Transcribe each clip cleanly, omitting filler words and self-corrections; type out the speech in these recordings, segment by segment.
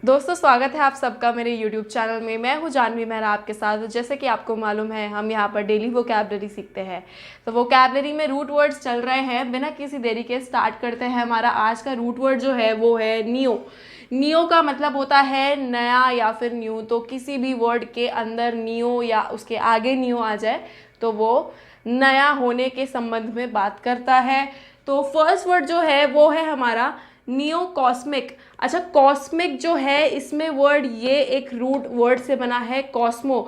दोस्तों स्वागत है आप सबका मेरे YouTube चैनल में। मैं हूं जानवी मेहरा आपके साथ। जैसे कि आपको मालूम है हम यहां पर डेली वोकैबलरी सीखते हैं। तो वोकैबलरी में रूट वर्ड्स चल रहे हैं। बिना किसी देरी के स्टार्ट करते हैं। हमारा आज का रूट वर्ड जो है वो है नियो। नियो का मतलब होता है नया या फिर न्यू। तो किसी भी वर्ड के अंदर नियो या उसके आगे नियो आ जाए तो वो नया होने के संबंध में बात करता है। तो फर्स्ट वर्ड जो है वो है हमारा नियो कॉस्मिक। अच्छा, कॉस्मिक जो है इसमें वर्ड ये एक रूट वर्ड से बना है कॉस्मो।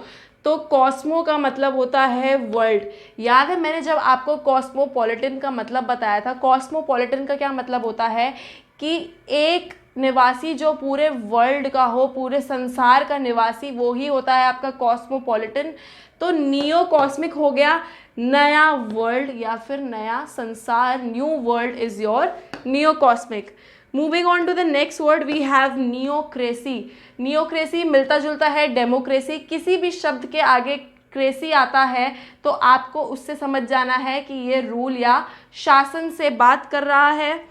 तो कॉस्मो का मतलब होता है वर्ल्ड। याद है मैंने जब आपको कॉस्मोपॉलिटन का मतलब बताया था। कॉस्मोपॉलिटन का क्या मतलब होता है कि एक निवासी जो पूरे वर्ल्ड का हो, पूरे संसार का निवासी, वो ही होता है आपका कॉस्मोपॉलिटन। तो नियो कॉस्मिक हो गया नया वर्ल्ड या फिर नया संसार। New world is your neo cosmic. Moving on to the next word we have neocracy. Neocracy मिलता जुलता है डेमोक्रेसी। किसी भी शब्द के आगे क्रेसी आता है तो आपको उससे समझ जाना है कि ये रूल या शासन से बात कर रहा है।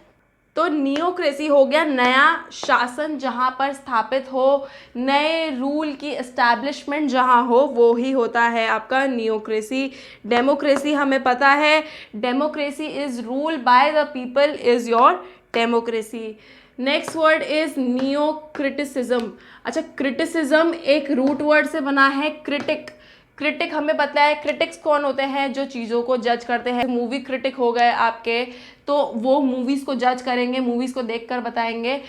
तो नियोक्रेसी हो गया नया शासन जहाँ पर स्थापित हो, नए रूल की एस्टैब्लिशमेंट जहाँ हो, वो ही होता है आपका नियोक्रेसी। डेमोक्रेसी हमें पता है, democracy is rule by the people is your democracy. Next word is neo criticism. अच्छा, क्रिटिसिज्म एक रूट वर्ड से बना है क्रिटिक। क्रिटिक हमें पता है, क्रिटिक्स कौन होते हैं? जो चीज़ों को जज करते हैं। मूवी क्रिटिक हो गए आपके, तो वो मूवीज़ को जज करेंगे, मूवीज़ को देखकर बताएंगे।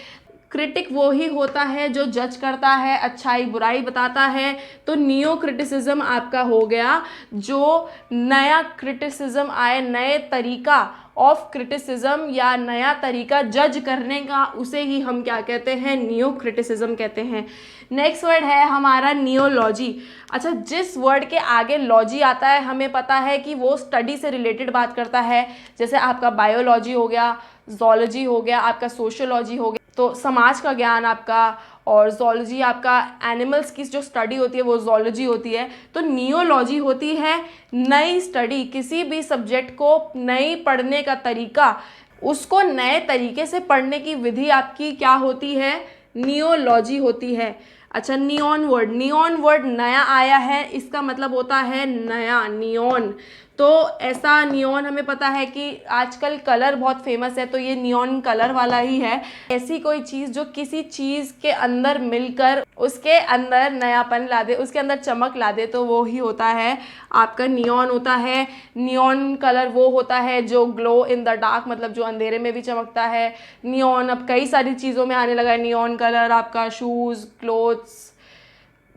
क्रिटिक वो ही होता है जो जज करता है, अच्छाई बुराई बताता है। तो नियो क्रिटिसिज्म आपका हो गया जो नया क्रिटिसिज्म आए, नए तरीका ऑफ क्रिटिसिज्म या नया तरीका जज करने का, उसे ही हम क्या कहते हैं? नियो क्रिटिसिज्म कहते हैं। नेक्स्ट वर्ड है हमारा नियोलॉजी। अच्छा, जिस वर्ड के आगे लॉजी आता है हमें पता है कि वो स्टडी से रिलेटेड बात करता है। जैसे आपका बायोलॉजी हो गया, जोलॉजी हो गया, आपका सोशियोलॉजी हो गया, तो समाज का ज्ञान आपका, और जोलॉजी आपका एनिमल्स की जो स्टडी होती है वो जोलॉजी होती है। तो नियोलॉजी होती है नई स्टडी, किसी भी सब्जेक्ट को नई पढ़ने का तरीका, उसको नए तरीके से पढ़ने की विधि आपकी क्या होती है? नियोलॉजी होती है। अच्छा, नियॉन वर्ड। नियॉन वर्ड नया आया है, इसका मतलब होता है नया, नियॉन। तो ऐसा नियॉन हमें पता है कि आजकल कलर बहुत फेमस है, तो ये नियॉन कलर वाला ही है। ऐसी कोई चीज़ जो किसी चीज़ के अंदर मिलकर उसके अंदर नयापन ला दे, उसके अंदर चमक ला दे, तो वो ही होता है आपका नियॉन होता है। नियॉन कलर वो होता है जो ग्लो इन द डार्क, मतलब जो अंधेरे में भी चमकता है। नियॉन अब कई सारी चीज़ों में आने लगा है नियॉन कलर, आपका shoes, clothes,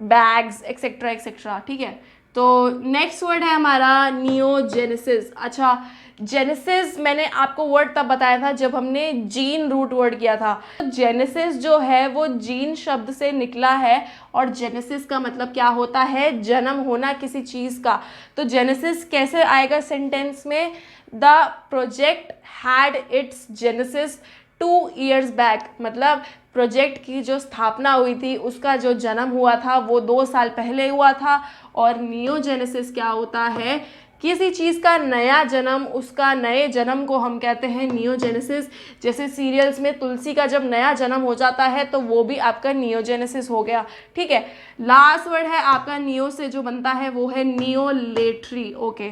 bags, etcetera etcetera. ठीक है, तो नेक्स्ट वर्ड है हमारा नियोजेनेसिस। अच्छा, जेनेसिस मैंने आपको वर्ड तब बताया था जब हमने जीन रूट वर्ड किया था। जेनेसिस जो है वो जीन शब्द से निकला है, और जेनेसिस का मतलब क्या होता है? जन्म होना किसी चीज़ का। तो जेनेसिस कैसे आएगा सेंटेंस में? The project had it's genesis 2 years back. मतलब प्रोजेक्ट की जो स्थापना हुई थी उसका जो जन्म हुआ था वो 2 साल पहले हुआ था। और नियोजेनेसिस क्या होता है? किसी चीज़ का नया जन्म, उसका नए जन्म को हम कहते हैं नियोजेनेसिस। जैसे सीरियल्स में तुलसी का जब नया जन्म हो जाता है तो वो भी आपका नियोजेनेसिस हो गया। ठीक है, लास्ट वर्ड है आपका नियो से जो बनता है वो है नियोलेट्री। ओके,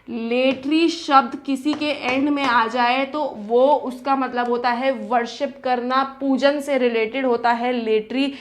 लेटरी शब्द किसी के एंड में आ जाए तो वो उसका मतलब होता है वर्शिप करना, पूजन से रिलेटेड होता है लेटरी।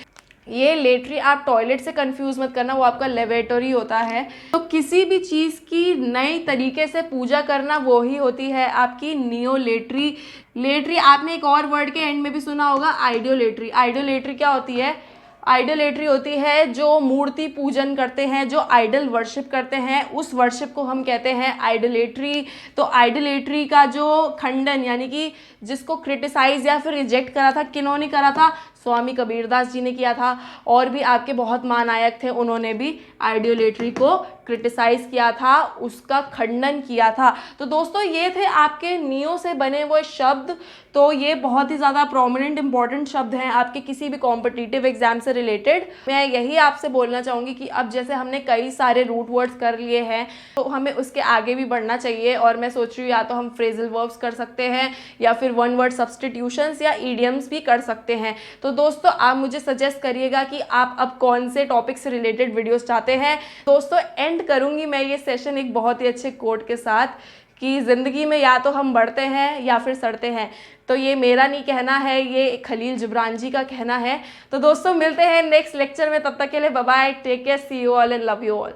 ये लेटरी आप टॉयलेट से कंफ्यूज मत करना, वो आपका लेवेटरी होता है। तो किसी भी चीज़ की नई तरीके से पूजा करना वो ही होती है आपकी नियोलेटरी। लेटरी आपने एक और वर्ड के एंड में भी सुना होगा, आइडियोलेटरी। आइडियोलेटरी क्या होती है? आइडोलेट्री होती है जो मूर्ति पूजन करते हैं, जो आइडल वर्शिप करते हैं, उस वर्शिप को हम कहते हैं आइडोलेट्री। तो आइडोलेट्री का जो खंडन यानी कि जिसको क्रिटिसाइज या फिर रिजेक्ट करा था, किन्होंने करा था? स्वामी कबीरदास जी ने किया था। और भी आपके बहुत महानायक थे, उन्होंने भी आइडियोलेट्री को क्रिटिसाइज किया था, उसका खंडन किया था। तो दोस्तों ये थे आपके नियो से बने हुए शब्द। तो ये बहुत ही ज़्यादा प्रोमिनेंट इंपॉर्टेंट शब्द हैं आपके किसी भी कॉम्पिटिटिव एग्जाम से रिलेटेड। मैं यही आपसे बोलना चाहूँगी कि अब जैसे हमने कई सारे रूट वर्ड्स कर लिए हैं तो हमें उसके आगे भी बढ़ना चाहिए। और मैं सोच रही हूँ या तो हम फ्रेजल वर्ब्स कर सकते हैं या फिर वन वर्ड सब्सटीट्यूशंस या ईडियम्स भी कर सकते हैं। तो तो दोस्तों आप मुझे सजेस्ट करिएगा कि आप अब कौन से टॉपिक से रिलेटेड वीडियोस चाहते हैं। दोस्तों एंड करूँगी मैं ये सेशन एक बहुत ही अच्छे कोट के साथ कि ज़िंदगी में या तो हम बढ़ते हैं या फिर सड़ते हैं। तो ये मेरा नहीं कहना है, ये खलील जिब्रान जी का कहना है। तो दोस्तों मिलते हैं नेक्स्ट लेक्चर में, तब तक के लिए bye bye, take care, see you all and love you all.